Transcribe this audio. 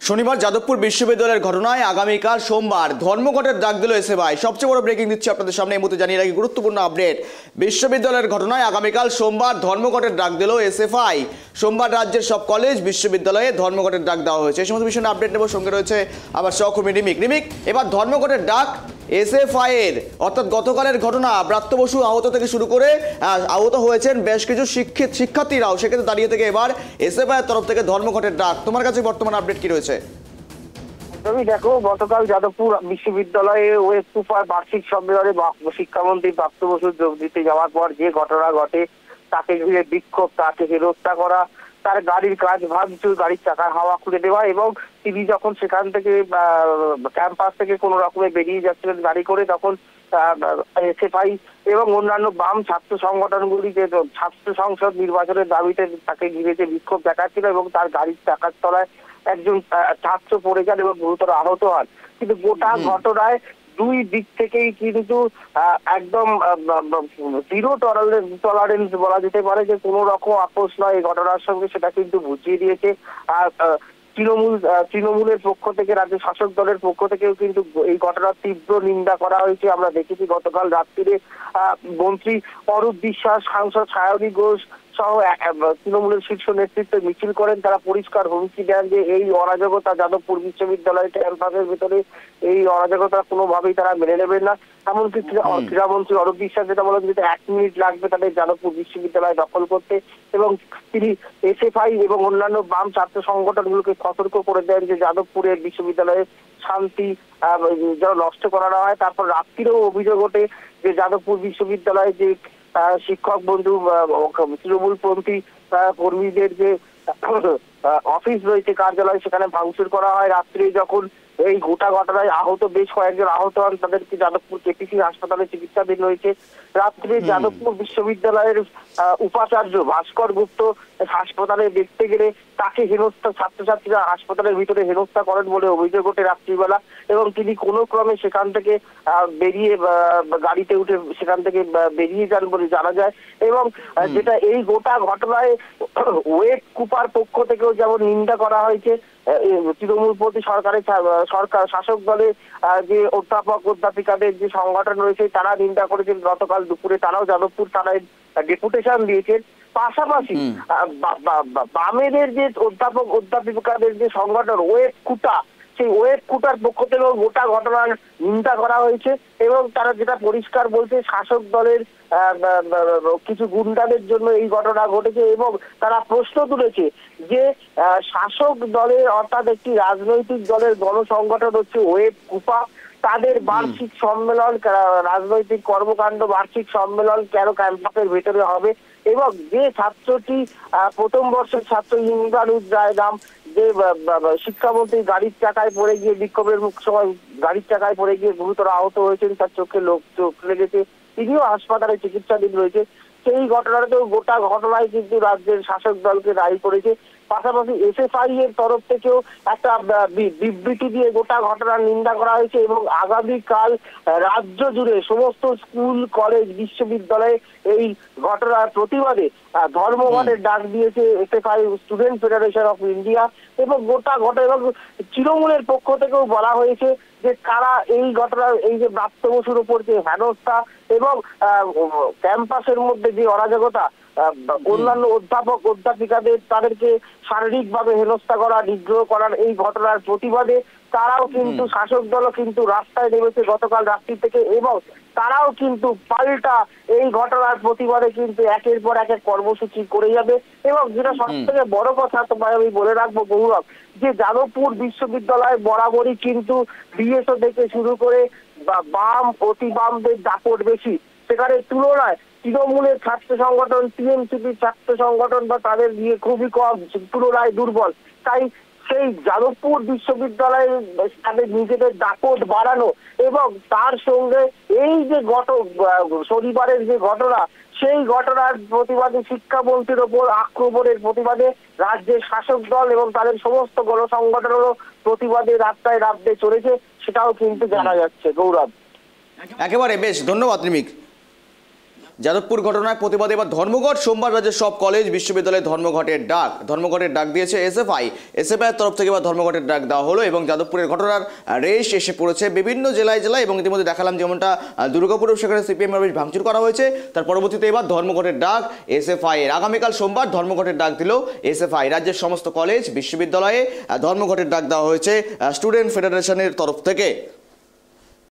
শনিবার যাদবপুর বিশ্ববিদ্যালয়ের ঘটনায় আগামীকাল সোমবার ধর্মঘটের ডাক দিল এসএফআই। সবচেয়ে বড় ব্রেকিং দিচ্ছি আপনাদের সামনে, এই মুহূর্তে জানিয়ে রাখি গুরুত্বপূর্ণ আপডেট। বিশ্ববিদ্যালয়ের ঘটনায় আগামীকাল সোমবার ধর্মঘটের ডাক দিল এসএফআই। সোমবার রাজ্যের সব কলেজ বিশ্ববিদ্যালয়ে ধর্মঘটের ডাক দেওয়া হয়েছে। এই সমস্ত বিষয়ে আপডেট নেব, সঙ্গে রয়েছে আবার সহকর্মী রিমিক। এবার ধর্মঘটের ডাক এসএফআই এর, অর্থাৎ গতকালের ঘটনা ব্রাত্য বসু আহত থেকে শুরু করে আহত হয়েছেন বেশ কিছু শিক্ষার্থীরাও, সেক্ষেত্রে দাঁড়িয়ে থেকে এবার এসএফআই এর তরফ থেকে ধর্মঘটের ডাক। তোমার কাছে বর্তমান আপডেট কি রয়েছে? তুমি দেখো, গতকাল যাদবপুর বিশ্ববিদ্যালয়ে ওয়েস্ট কুপার বার্ষিক সম্মেলনে শিক্ষামন্ত্রী ব্রাত্য বসু যোগ দিতে যাওয়ার পর যে ঘটনা ঘটে, তাকে ঘিরে বিক্ষোভ, তাকে হেনস্থা করা, তার গাড়ির কাজ ভাঙচুর, গাড়ির চাকার হাওয়া খুলে দেওয়া, এবং তিনি যখন সেখান থেকে ক্যাম্পাস থেকে কোনো রকমে বেরিয়ে যাচ্ছিলেন গাড়ি করে, তখন এসএফআই এবং অন্যান্য বাম ছাত্র সংগঠনগুলি যে ছাত্র সংসদ নির্বাচনের দাবিতে তাকে ঘিরে যে বিক্ষোভ দেখাচ্ছিল, এবং তার গাড়ির চাকার তলায় একজন ছাত্র পড়ে যান এবং গুরুতর আহত হন। কিন্তু গোটা ঘটনায় দুই দিক থেকেই কিন্তু একদম জিরো টলারেন্স বলা যেতে পারে, যে কোনো রকম আপোষ নয় এই ঘটনার সঙ্গে, সেটা কিন্তু বুঝিয়ে দিয়েছে। আর তৃণমূলের পক্ষ থেকে, রাজ্য শাসক দলের পক্ষ থেকেও কিন্তু এই ঘটনার তীব্র নিন্দা করা হয়েছে। আমরা দেখেছি গতকাল রাত্রিরে মন্ত্রী অরূপ বিশ্বাস, সাংসদ সায়নী ঘোষ সহ তৃণমূলের শীর্ষ নেতৃত্বে মিছিল করেন। তারা পরিষ্কার হুমকি দেন যে এই অরাজকতা যাদবপুর বিশ্ববিদ্যালয় ক্যাম্পাসের ভেতরে, এই অরাজকতা কোনোভাবেই তারা মেনে নেবেন না। এমনকি ক্রীড়ামন্ত্রী অরূপ বিশ্বাস যেটা বলেন যে 1 মিনিট লাগবে তাদের যাদবপুর বিশ্ববিদ্যালয় দখল করতে, এবং তিনি এসএফআই এবং অন্যান্য বাম ছাত্র সংগঠনগুলোকে সতর্ক করে দেন যে যাদবপুরের বিশ্ববিদ্যালয়ে শান্তি যেন নষ্ট করা না হয়। তারপর রাত্রিরেও অভিযোগ ওঠে যে যাদবপুর বিশ্ববিদ্যালয়ে যে শিক্ষক বন্ধু তৃণমূলপন্থী কর্মীদের যে অফিস রয়েছে, কার্যালয়, সেখানে ভাঙচুর করা হয়। রাত্রে যখন এই গোটা ঘটনায় আহত বেশ কয়েকজন আহত হন, তাদেরকে যাদবপুর কেপিসি হাসপাতালে চিকিৎসাধীন রয়েছে। রাত্রে যাদবপুর বিশ্ববিদ্যালয়ের উপাচার্য ভাস্কর গুপ্ত হাসপাতালে দেখতে গেলে তাকে হেনস্থা, ছাত্রছাত্রীরা হাসপাতালের ভিতরে হেনস্থা করেন বলে অভিযোগ ওঠে রাত্রিবেলা, এবং তিনি কোনো ক্রমে সেখান থেকে বেরিয়ে গাড়িতে উঠে সেখান থেকে বেরিয়ে যান বলে জানা যায়। এবং যেটা এই গোটা ঘটনায় ওয়েস্ট কুপার পক্ষ থেকেও যেমন নিন্দা করা হয়েছে, তৃণমূলপন্থী সরকার শাসক দলে যে অধ্যাপিকাদের যে সংগঠন রয়েছে তারা নিন্দা করেছেন। গতকাল দুপুরে তারাও যাদবপুর থানায় ডেপুটেশন দিয়েছেন। পাশাপাশি বামেদের যে অধ্যাপিকাদের যে সংগঠন ওয়েস্ট কুটা, সেই ওয়েস্ট কুটার পক্ষ থেকেও গোটা ঘটনার নিন্দা করা হয়েছে, এবং তারা যেটা পরিষ্কার বলছে শাসক দলের কিছু গুন্ডাদের জন্য এই ঘটনা ঘটেছে, এবং তারা প্রশ্ন তুলেছে যে শাসক দলের, অর্থাৎ একটি রাজনৈতিক দলের গণসংগঠন হচ্ছে ওয়েস্ট কুপা, তাদের বার্ষিক সম্মেলন, রাজনৈতিক কর্মকাণ্ড বার্ষিক সম্মেলন কেন ক্যাম্পাসের ভেতরে হবে, এবং যে ছাত্রটি প্রথম বর্ষের ছাত্র ইমরানুর রায় নাম, যে শিক্ষামন্ত্রী গাড়ির চাকায় পড়ে গিয়ে বিক্ষোভের সময় গাড়ির চাকায় পড়ে গিয়ে গুরুতর আহত হয়েছেন, তার চোখ লেগেছে, তিনিও হাসপাতালে চিকিৎসাধীন রয়েছে। সেই ঘটনাটাতেও গোটা ঘটনায় কিন্তু রাজ্যের শাসক দলকে দায়ী করেছে। পাশাপাশি এসএফআই এর তরফ থেকেও একটা বিবৃতি দিয়ে গোটা ঘটনার নিন্দা করা হয়েছে, এবং আগামীকাল রাজ্য জুড়ে সমস্ত স্কুল, কলেজ, বিশ্ববিদ্যালয়ে এই ঘটনার প্রতিবাদে ধর্মঘটের ডাক দিয়েছে SFI, student federation of India, এবং গোটা ঘটনা এবং তৃণমূলের পক্ষ থেকেও বলা হয়েছে যে তারা এই ঘটনার, এই যে ব্রাত্য বসুর উপর যে হেনস্থা এবং ক্যাম্পাসের মধ্যে যে অরাজকতা, অন্যান্য অধ্যাপিকাদের তাদেরকে শারীরিকভাবে হেনস্থা করা, নিগ্রহ করার এই ঘটনার প্রতিবাদে তারাও কিন্তু, শাসক দলও কিন্তু রাস্তায় নেমেছে গতকাল রাত্রি থেকে, এবং তারাও কিন্তু পাল্টা এই ঘটনার প্রতিবাদে কিন্তু একের পর এক কর্মসূচি করে যাবে। এবং যেটা সব থেকে বড় কথা তোমায় আমি বলে রাখবো গৌরব, যে যাদবপুর বিশ্ববিদ্যালয় বরাবরই কিন্তু বিএসও থেকে শুরু করে বাম অতি বামদের দাপট বেশি, সেখানে তুলনায় তৃণমূলের ছাত্র সংগঠন, টিএমসিপির ছাত্র সংগঠন বা তাদের দিয়ে খুবই কম, তুলনায় দুর্বল। তাই সেই যাদবপুর বিশ্ববিদ্যালয়ে তাদের নিজেদের দাপট বাড়ানো, এবং তার সঙ্গে এই যে শনিবারের যে ঘটনা, সেই ঘটনার প্রতিবাদে, শিক্ষামন্ত্রীর ওপর আক্রমণের প্রতিবাদে রাজ্যের শাসক দল এবং তাদের সমস্ত গণসংগঠনেরও প্রতিবাদে রাস্তায় নামতে চলেছে, সেটাও কিন্তু জানা যাচ্ছে। গৌরব, একেবারে বেশ, ধন্যবাদ রিমিক। যাদবপুর ঘটনায় প্রতিবাদে এবার ধর্মঘট। সোমবার রাজ্যের সব কলেজ বিশ্ববিদ্যালয়ে ধর্মঘটের ডাক দিয়েছে এসএফআই এর তরফ থেকে এবার ধর্মঘটের ডাক দেওয়া হলো এবং যাদবপুরের ঘটনার রেশ এসে পড়েছে বিভিন্ন জেলায় এবং ইতিমধ্যে দেখালাম যেমনটা দুর্গাপুরেও সেখানে সিপিএম অফিস ভাঙচুর করা হয়েছে। তার পরবর্তীতে এবার ধর্মঘটের ডাক এসএফআই এর। আগামীকাল সোমবার ধর্মঘটের ডাক দিল এসএফআই। রাজ্যের সমস্ত কলেজ বিশ্ববিদ্যালয়ে ধর্মঘটের ডাক দেওয়া হয়েছে স্টুডেন্ট ফেডারেশনের তরফ থেকে।